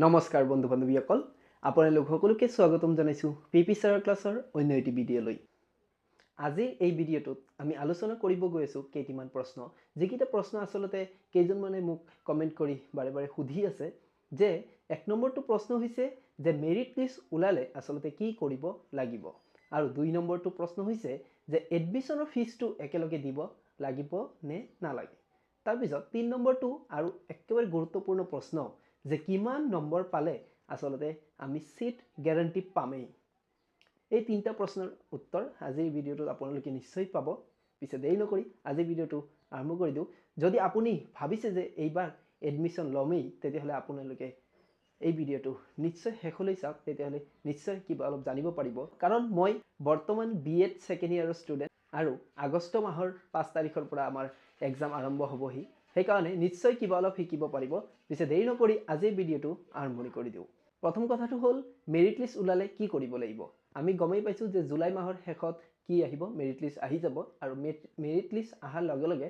নমস্কাৰ বন্ধু বান্ধৱীসকল, আপোনালোক সকলোকে স্বাগতম জনাইছোঁ পিপি ছাৰৰ ক্লাছৰ অন্য এটি ভিডিঅ'লৈ। আজিৰ এই ভিডিঅ'টোত আমি আলোচনা কৰিব গৈ আছোঁ কেইটামান প্ৰশ্ন, যিকেইটা প্ৰশ্ন আচলতে কেইজনমানে মোক কমেণ্ট কৰি বাৰে বাৰে সুধি আছে যে 1 নম্বৰটো প্ৰশ্ন হৈছে যে মেৰিট লিষ্ট ওলালে আচলতে কি কৰিব লাগিব, আৰু 2 নম্বৰটো প্ৰশ্ন হৈছে যে এডমিশ্যনৰ ফিজটো একেলগে দিব লাগিব নে নালাগে। তাৰপিছত 3 নম্বৰটো আৰু একেবাৰে গুৰুত্বপূৰ্ণ প্ৰশ্ন যে কিমান নম্বৰ পালে আচলতে আমি সিট গ্যাৰান্টি পামেই। এই তিনিটা প্ৰশ্নৰ উত্তৰ আজিৰ ভিডিঅ'টোত আপোনালোকে নিশ্চয় পাব। পিছে দেৰি নকৰি আজিৰ ভিডিঅ'টো আৰম্ভ কৰি দিওঁ। যদি আপুনি ভাবিছে যে এইবাৰ এডমিশ্যন ল'মেই, তেতিয়াহ'লে আপোনালোকে এই ভিডিঅ'টো নিশ্চয় শেষলৈ চাওক, তেতিয়াহ'লে নিশ্চয় কিবা অলপ জানিব পাৰিব। কাৰণ মই বৰ্তমান BEd ছেকেণ্ড ইয়াৰৰ ষ্টুডেণ্ট আৰু আগষ্ট মাহৰ 5 তাৰিখৰ পৰা আমাৰ এক্সাম আৰম্ভ হ'বহি। সেইকাৰণে নিশ্চয় কিবা অলপ শিকিব পাৰিব। পিছে দেৰি নকৰি আজিৰ ভিডিঅ'টো আৰম্ভণি কৰি দিওঁ। প্ৰথম কথাটো হ'ল মেৰিট লিষ্ট ওলালে কি কৰিব লাগিব। আমি গমেই পাইছোঁ যে জুলাই মাহৰ শেষত কি আহিব, মেৰিট লিষ্ট আহি যাব, আৰু মেৰিট লিষ্ট অহাৰ লগে লগে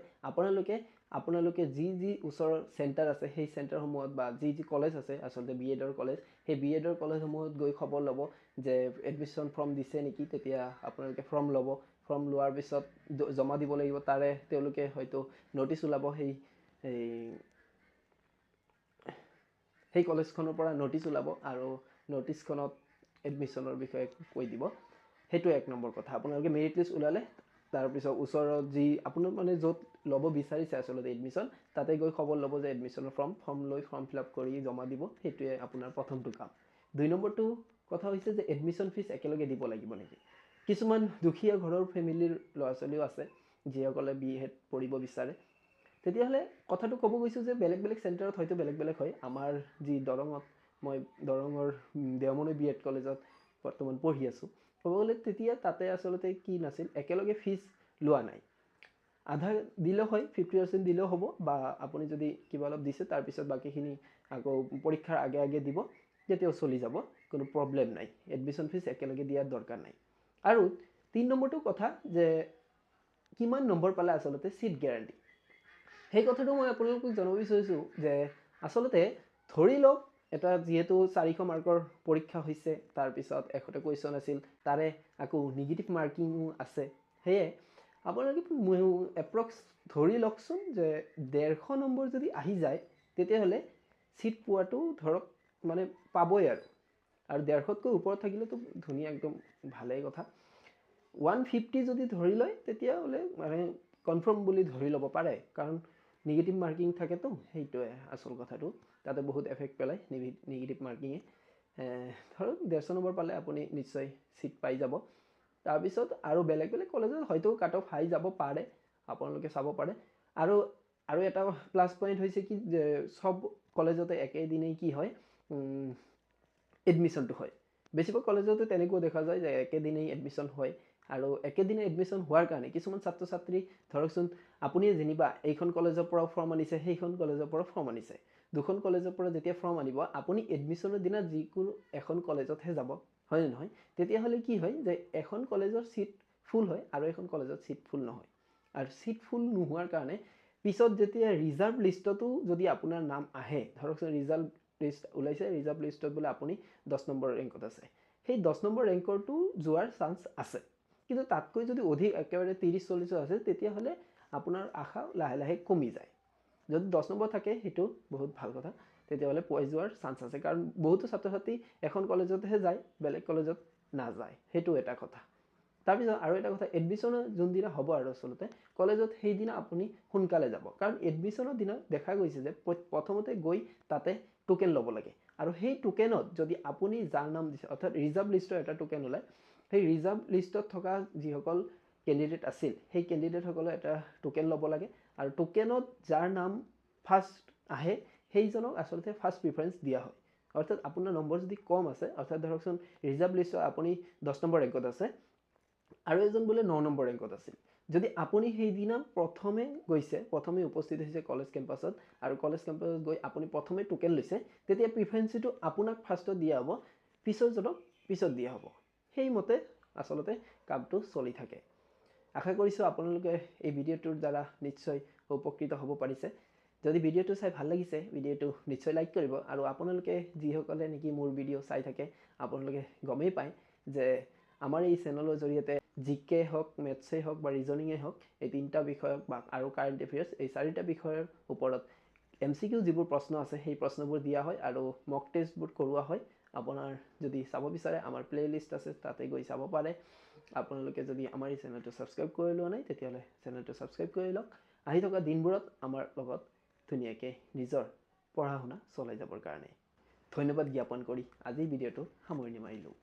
আপোনালোকে যি ওচৰৰ চেণ্টাৰ আছে সেই চেণ্টাৰসমূহত বা যি কলেজ আছে আচলতে BEdৰ কলেজ, সেই BEdৰ কলেজসমূহত গৈ খবৰ ল'ব যে এডমিশ্যন ফৰ্ম দিছে নেকি। তেতিয়া আপোনালোকে ফৰ্ম ল'ব। ফৰ্ম লোৱাৰ পিছত জমা দিব লাগিব। তাৰে তেওঁলোকে হয়তো নটিচ ওলাব, সেই কলেজখনৰ পৰা নটিচ ওলাব আৰু নটিচখনত এডমিশ্যনৰ বিষয়ে কৈ দিব। সেইটো 1 নম্বৰ কথা। আপোনালোকে মেৰিট লিষ্ট ওলালে তাৰপিছত ওচৰত যি আপোনালোক য'ত ল'ব বিচাৰিছে আচলতে এডমিশ্যন, তাতে গৈ খবৰ ল'ব যে এডমিশ্যনৰ ফৰ্ম লৈ ফৰ্ম ফিল আপ কৰি জমা দিব। সেইটোৱে আপোনাৰ প্ৰথমটো কাম। 2 নম্বৰটো কথা হৈছে যে এডমিশ্যন ফিজ একেলগে দিব লাগিব নেকি। কিছুমান দুখীয়া ঘৰৰ ফেমিলিৰ ল'ৰা ছোৱালীও আছে যিসকলে BEd পঢ়িব বিচাৰে। তেতিয়াহ'লে কথাটো ক'ব গৈছোঁ যে বেলেগ বেলেগ চেণ্টাৰত হয়তো বেলেগ বেলেগ হয়। আমাৰ যি দৰঙত, মই দৰঙৰ দেওমনি BEd কলেজত বৰ্তমান পঢ়ি আছোঁ। ক'ব গ'লে তেতিয়া তাতে আচলতে কি নাছিল, একেলগে ফিজ লোৱা নাই। আধা দিলেও হয়, 50% দিলেও হ'ব, বা আপুনি যদি কিবা অলপ দিছে তাৰপিছত বাকীখিনি আকৌ পৰীক্ষাৰ আগে দিব, তেতিয়াও চলি যাব, কোনো প্ৰব্লেম নাই। এডমিশ্যন ফিজ একেলগে দিয়াৰ দৰকাৰ নাই। আৰু 3 নম্বৰটো কথা যে কিমান নম্বৰ পালে আচলতে ছিট গ্যাৰান্টি। সেই কথাটো মই আপোনালোকক জনাব বিচাৰিছোঁ যে আচলতে ধৰি লওক এটা যিহেতু 400 মাৰ্কৰ পৰীক্ষা হৈছে, তাৰপিছত 100টা কুৱেশ্যন আছিল, তাৰে আকৌ নিগেটিভ মাৰ্কিঙো আছে। সেয়ে আপোনালোকে এপ্ৰক্স ধৰি লওকচোন যে 150 নম্বৰ যদি আহি যায়, তেতিয়াহ'লে ছিট পোৱাটো ধৰক পাবই আৰু 150তকৈ ওপৰত থাকিলেতো ধুনীয়া, একদম ভালেই কথা। 150 যদি ধৰি লয় তেতিয়াহ'লে কনফাৰ্ম বুলি ধৰি ল'ব পাৰে, কাৰণ নিগেটিভ মাৰ্কিং থাকেতো, সেইটোৱে আচল কথাটো। তাতে বহুত এফেক্ট পেলায় নিগেটিভ মাৰ্কিঙে। ধৰক 150 নম্বৰ পালে আপুনি নিশ্চয় ছিট পাই যাব। তাৰপিছত আৰু বেলেগ বেলেগ কলেজত হয়তো কাট অফ হাই যাব পাৰে, আপোনালোকে চাব পাৰে। আৰু এটা প্লাছ পইণ্ট হৈছে কি যে চব কলেজতে একেদিনেই কি হয়, এডমিশ্যনটো হয়। বেছিভাগ কলেজতে তেনেকুৱা দেখা যায় যে একেদিনেই এডমিশ্যন হয়। আৰু একেদিনে এডমিশ্যন হোৱাৰ কাৰণে কিছুমান ছাত্ৰ ছাত্ৰী, ধৰকচোন আপুনি যেনিবা এইখন কলেজৰ পৰা ফৰ্ম আনিছে, সেইখন কলেজৰ পৰা ফৰ্ম আনিছে, দুখন কলেজৰ পৰা যেতিয়া ফৰ্ম আনিব, আপুনি এডমিশ্যনৰ দিনা যিকোনো এখন কলেজতহে যাব, হয় নে নহয়। তেতিয়াহ'লে কি হয় যে এখন কলেজৰ ছিট ফুল হয় আৰু এখন কলেজত ছিট ফুল নহয়। আৰু ছিট ফুল নোহোৱাৰ কাৰণে পিছত যেতিয়া ৰিজাৰ্ভ লিষ্টতো যদি আপোনাৰ নাম আহে, ধৰকচোন ৰিজাৰ্ভ লিষ্ট ওলাইছে, ৰিজাৰ্ভ লিষ্টত বোলে আপুনি 10 নম্বৰ ৰেংকত আছে, সেই 10 নম্বৰ ৰেংকৰটো যোৱাৰ চান্স আছে। কিন্তু তাতকৈ যদি অধিক একেবাৰে 30-40 আছে, তেতিয়াহ'লে আপোনাৰ আশা লাহে লাহে কমি যায়। যদি 10 নম্বৰ থাকে সেইটো বহুত ভাল কথা, তেতিয়াহ'লে পোৱাই যোৱাৰ চান্স আছে। কাৰণ বহুতো ছাত্ৰ ছাত্ৰী এখন কলেজতহে যায়, বেলেগ কলেজত নাযায়, সেইটো এটা কথা। তাৰপিছত আৰু এটা কথা, এডমিশ্যনৰ যোনদিনা হ'ব আৰু আচলতে কলেজত সেইদিনা আপুনি সোনকালে যাব। কাৰণ এডমিশ্যনৰ দিনা দেখা গৈছে যে প্ৰথমতে গৈ তাতে টোকেন ল'ব লাগে, আৰু সেই টোকেনত যদি আপুনি যাৰ নাম দিছে, অৰ্থাৎ ৰিজাৰ্ভ লিষ্টৰ এটা টোকেন ওলায়, সেই ৰিজাৰ্ভ লিষ্টত থকা যিসকল কেণ্ডিডেট আছিল, সেই কেণ্ডিডেটসকলে এটা টোকেন ল'ব লাগে, আৰু টোকেনত যাৰ নাম ফাৰ্ষ্ট আহে সেইজনক আচলতে ফাৰ্ষ্ট প্ৰিফাৰেঞ্চ দিয়া হয়। অৰ্থাৎ আপোনাৰ নম্বৰ যদি কম আছে, অৰ্থাৎ ধৰকচোন ৰিজাৰ্ভ লিষ্টত আপুনি 10 নম্বৰ ৰেংকত আছে আৰু এজন বোলে 9 নম্বৰ ৰেংকত আছিল, যদি আপুনি সেইদিনা প্ৰথমে উপস্থিত হৈছে কলেজ কেম্পাছত, আৰু কলেজ কেম্পাছত গৈ আপুনি প্ৰথমে টোকেন লৈছে, তেতিয়া প্ৰিফাৰেঞ্চটো আপোনাক ফাৰ্ষ্টত দিয়া হ'ব, পিছৰজনক পিছত দিয়া হ'ব। সেইমতে আচলতে কামটো চলি থাকে। আশা কৰিছোঁ আপোনালোকে এই ভিডিঅ'টোৰ দ্বাৰা নিশ্চয় উপকৃত হ'ব পাৰিছে। যদি ভিডিঅ'টো চাই ভাল লাগিছে ভিডিঅ'টো নিশ্চয় লাইক কৰিব আৰু আপোনালোকে যিসকলে নেকি মোৰ ভিডিঅ' চাই থাকে আপোনালোকে গমেই পায় যে আমাৰ এই চেনেলৰ জৰিয়তে জিকে হওক মেথছেই হওক বা ৰিজনিঙেই হওক এই তিনিটা বিষয়ক বা আৰু কাৰেণ্ট এফেয়াৰ্ছ এই চাৰিটা বিষয়ৰ ওপৰত MCQ যিবোৰ প্ৰশ্ন আছে সেই প্ৰশ্নবোৰ দিয়া হয় আৰু মক টেষ্টবোৰ কৰোৱা হয় আপোনাৰ যদি চাব বিচাৰে আমাৰ প্লেলিষ্ট আছে তাতে গৈ চাব পাৰে আপোনালোকে যদি আমাৰ এই চেনেলটো ছাবস্ক্ৰাইব কৰি লোৱা নাই তেতিয়াহ'লে চেনেলটো ছাবস্ক্ৰাইব কৰি লওক আহি থকা দিনবোৰত আমাৰ লগত ধুনীয়াকৈ নিজৰ পঢ়া শুনা চলাই যাবৰ কাৰণে ধন্যবাদ জ্ঞাপন কৰি আজি ভিডিঅ'টো সামৰণি মাৰিলোঁ